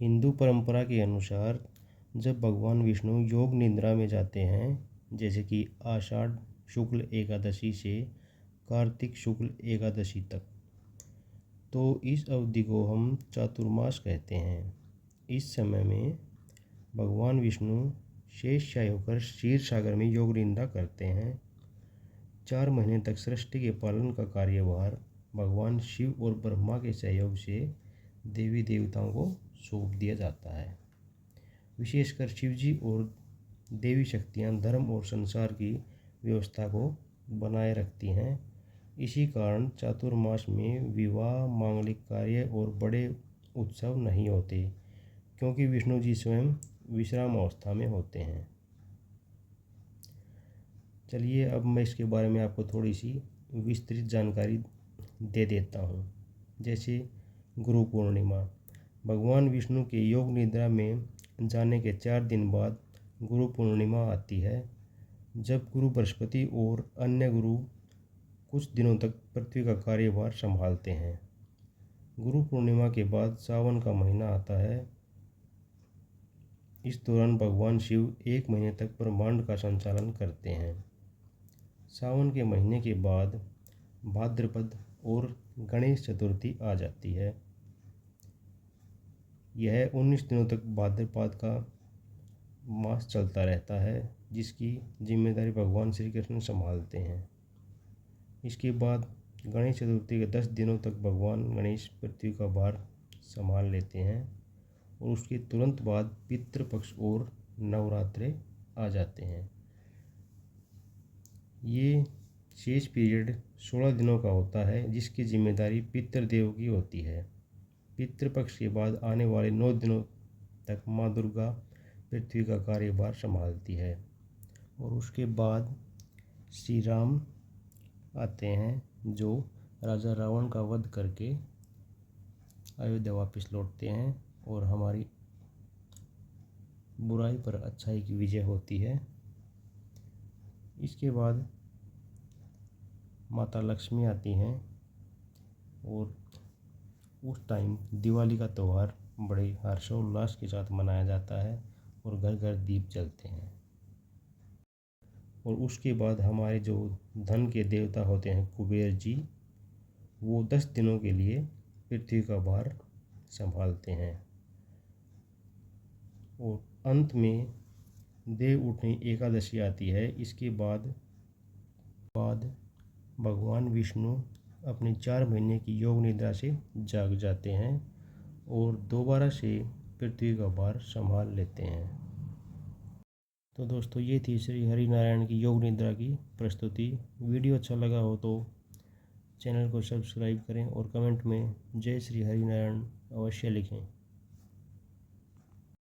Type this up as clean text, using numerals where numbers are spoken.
हिंदू परंपरा के अनुसार जब भगवान विष्णु योग निद्रा में जाते हैं, जैसे कि आषाढ़ शुक्ल एकादशी से कार्तिक शुक्ल एकादशी तक, तो इस अवधि को हम चातुर्मास कहते हैं। इस समय में भगवान विष्णु शेषशायी होकर क्षीर सागर में योग निद्रा करते हैं। 4 महीने तक सृष्टि के पालन का कार्यभार भगवान शिव और ब्रह्मा के सहयोग से देवी देवताओं को सौंप दिया जाता है। विशेषकर शिवजी और देवी शक्तियाँ धर्म और संसार की व्यवस्था को बनाए रखती हैं। इसी कारण चातुर्मास में विवाह, मांगलिक कार्य और बड़े उत्सव नहीं होते, क्योंकि विष्णु जी स्वयं विश्राम अवस्था में होते हैं। चलिए अब मैं इसके बारे में आपको थोड़ी सी विस्तृत जानकारी दे देता हूँ। जैसे गुरु पूर्णिमा, भगवान विष्णु के योग निद्रा में जाने के 4 दिन बाद गुरु पूर्णिमा आती है, जब गुरु बृहस्पति और अन्य गुरु कुछ दिनों तक पृथ्वी का कार्यभार संभालते हैं। गुरु पूर्णिमा के बाद सावन का महीना आता है। इस दौरान भगवान शिव 1 महीने तक ब्रह्मांड का संचालन करते हैं। सावन के महीने के बाद भाद्रपद और गणेश चतुर्थी आ जाती है। यह 19 दिनों तक भाद्रपद का मास चलता रहता है, जिसकी जिम्मेदारी भगवान श्री कृष्ण संभालते हैं। इसके बाद गणेश चतुर्थी के 10 दिनों तक भगवान गणेश पृथ्वी का भार संभाल लेते हैं और उसके तुरंत बाद पितृपक्ष और नवरात्रे आ जाते हैं। ये शेष पीरियड 16 दिनों का होता है, जिसकी जिम्मेदारी पितृदेव की होती है। पितृपक्ष के बाद आने वाले 9 दिनों तक माँ दुर्गा पृथ्वी का कार्यभार संभालती है और उसके बाद श्री राम आते हैं, जो राजा रावण का वध करके अयोध्या वापस लौटते हैं और हमारी बुराई पर अच्छाई की विजय होती है। इसके बाद माता लक्ष्मी आती हैं और उस टाइम दिवाली का त्यौहार बड़े हर्षोल्लास के साथ मनाया जाता है और घर घर दीप जलते हैं। और उसके बाद हमारे जो धन के देवता होते हैं कुबेर जी, वो 10 दिनों के लिए पृथ्वी का भार संभालते हैं। और अंत में देव उठनी एकादशी आती है। इसके बाद भगवान विष्णु अपनी 4 महीने की योग निद्रा से जाग जाते हैं और दोबारा से पृथ्वी का भार संभाल लेते हैं। तो दोस्तों, ये थी श्री हरिनारायण की योग निद्रा की प्रस्तुति। वीडियो अच्छा लगा हो तो चैनल को सब्सक्राइब करें और कमेंट में जय श्री हरिनारायण अवश्य लिखें।